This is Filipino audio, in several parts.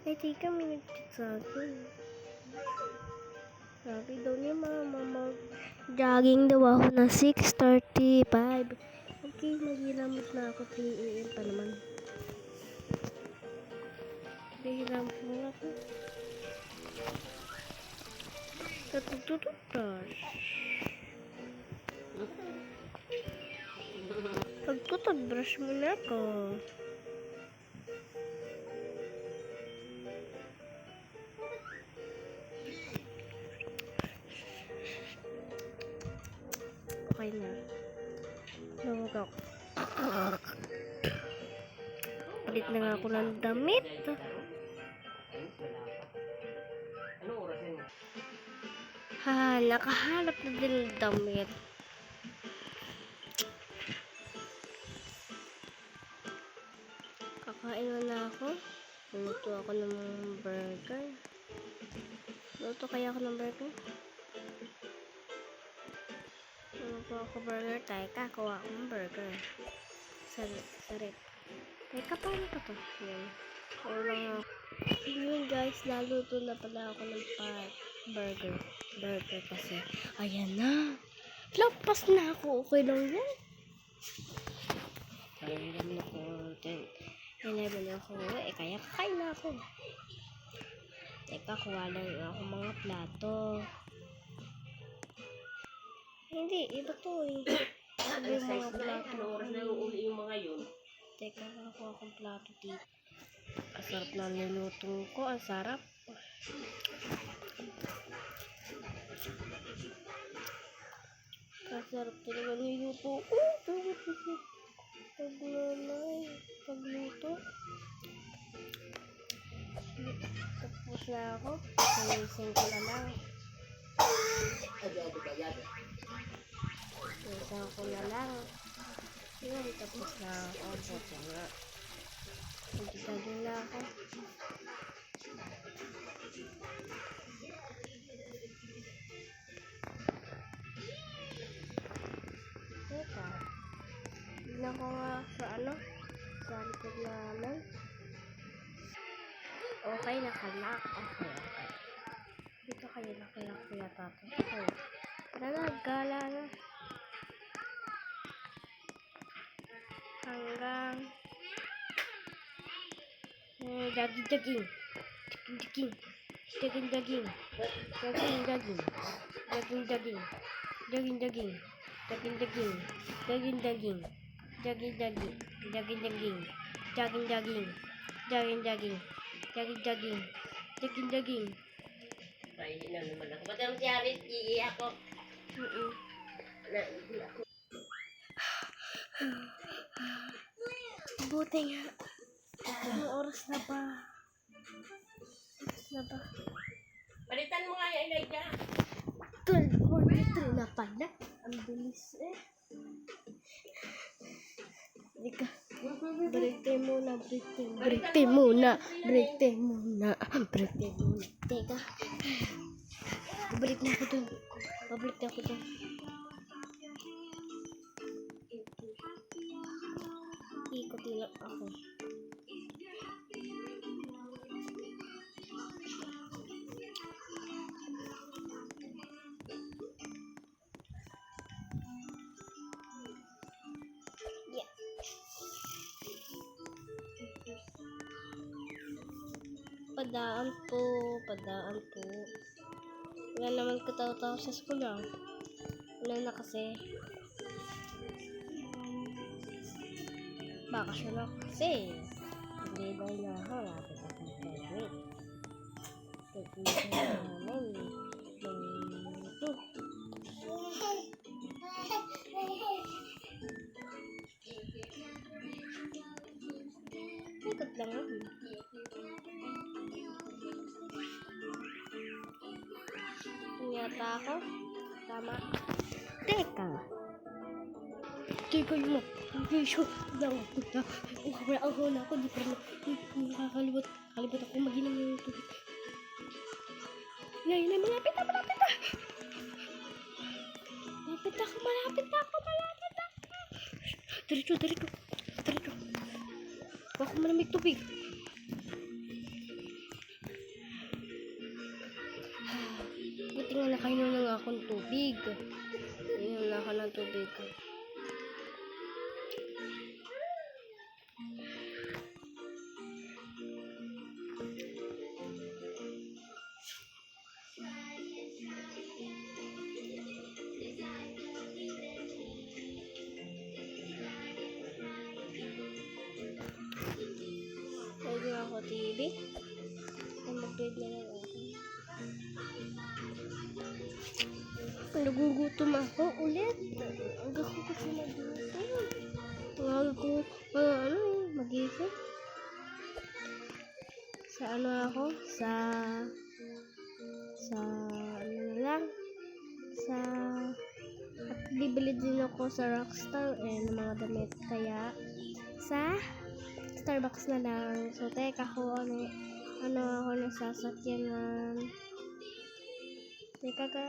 Ay, tika, may nag-chat sa akin. Sabi daw niya, mama, mag-jogging daw ako na 6:35. Okay, maghilamot na ako. 3 AM pa naman. Maghilamot na ako. Tatutututas. Pagtututbrush muna ako. Okay na. Nawag ako. Palit na nga ako ng damit. Ha, nakahanap na din ng damit. Kakain na ako. Luto ako ng burger. Luto kaya ako ng burger? Luto ako burger. Teka, kuha ako ng burger. Sarit. Teka, paano pa to? Yan. Yun guys, naluto na pala ako ng burger kasi. Ayan na. Lampas na ako. Okay lang yan. Ayan na ako. 11 ako. Kaya kakain na ako. Teka, kuha lang ako mga plato. Hindi, iba to eh. Sabi yung mga plato. Oras na uuli yung mga yun. Teka, nakakuha akong plato dito. Ang sarap na niluto ko. Ang sarap. Ang sarap talaga niluto ko. Pagluto. Tapos na ako. Ayusin ko na lang. Ayusin ko na lang. Yun, tapos na ako. Buti nga. Nagkisado na ako. Teka. Tignan ko nga sa sa likod namin. Okay, nakalak. Okay. Dito kayo nakalak kaya tatay. Okay. Tara na, gala na. Hanggang daging. Ay, na naman ako. Ba't ang siyarit? Iiyak ko. Naiiyak ko. Buti nga. Anong oras na ba? Palitan mo nga yung Elijah. 12:43 na pala. Ang bilis eh. Teka. Break time muna. Teka. Babalik na ako dun. Ikot lang ako. Yeah. Padaan po. Wala naman kataw-taw sa school ah. Wala na kasi. Bakasyon ako kasi. Hindi dahil na ako. Lapit ako ng graduate. Pagpilihan namin. Ito. Ikot lang ako. Yata ako. Tama. Teka yun. Sure lang ako na. Wala ako. Di pa rin nakakalimot ako mag-inom ng tubig. Malapit na. Malapit Malapit na ako. Diretso. Baka malamig tubig. Buti nga nakainom na nga akong tubig. Inom na ako ng tubig. Pwede ako TV. Ay, mag-grade na lang ako. Nagugutom ako ulit. Ang gusto ko siya nagugutom. Huwag ko, mag-isip. Sa ano ako? Sa at bibili din ako sa Rockstar ng mga damit. Kaya, sa Starbucks na lang. So, teka ko, ako nasasakyanan. Teka nga.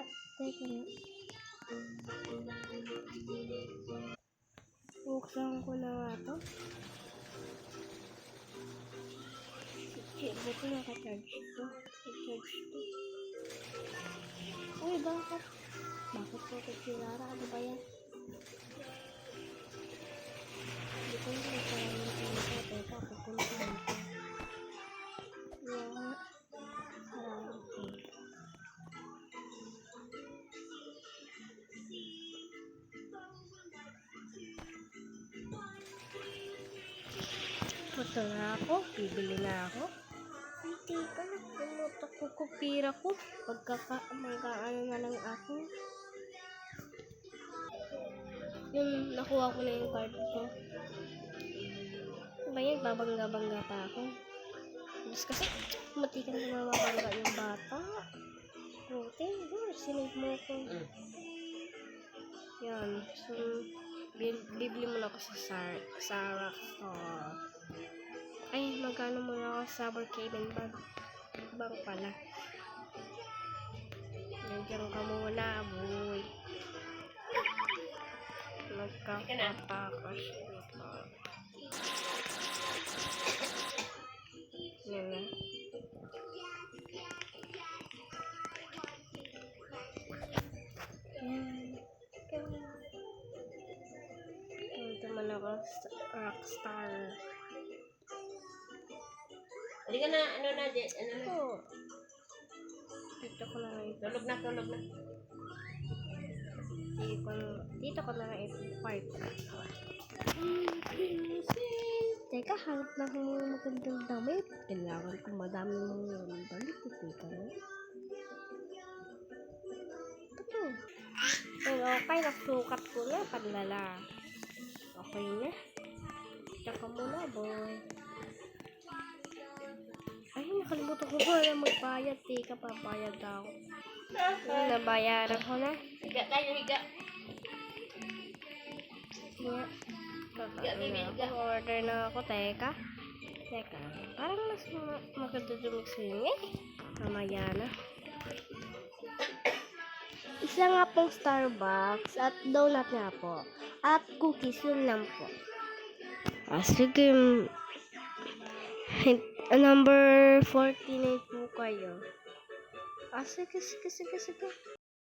Buksan ko na nga to. Buti naka-charge to. Uy, bakit? Bakit ko kagsilara? Ano ba yan? Hindi ko yung parang yung teka, kukunin ko. Yung sarang ko. Ito na ako, bibili na ako. Hindi pa, nakalimutan ko kupira ko. Magkaano na lang ako. Yung nakuha ko na yung card ko. Ba yan, babangga-bangga pa ako. Tapos kasi, matikan na mabangga yung bata. Buti, sinave mo ko. Yan, so, bibili muna ako sa Rockstar. Ay, magkano muna ako sa Brookhaven Bank pala. Nandiyan ka muna, boy. Nagkakapakas ito. Yan na. Ito man ako sa Rockstar. Hindi ka na, ano na. Dito ko na ito. Tulog na. Dito ko na i-park. Teka, hanap na ako ng magandang damit. Kailangan ko madami mong damit. Teka na. Ito. Okay, nasukat ko na. Panlala. Okay na. Tsaka muna, boy. Ay, nakalimutan ko na magbayad. Teka, papayad ako. Nabayaran ko na. Higa tayo. Yeah. Order na ako. Teka. Parang mas maganda dumig-swing Mamaya na. Isa nga pong Starbucks at donut nga po. At cookies, yun lang po. Sige. Number 49 po kayo. Sige.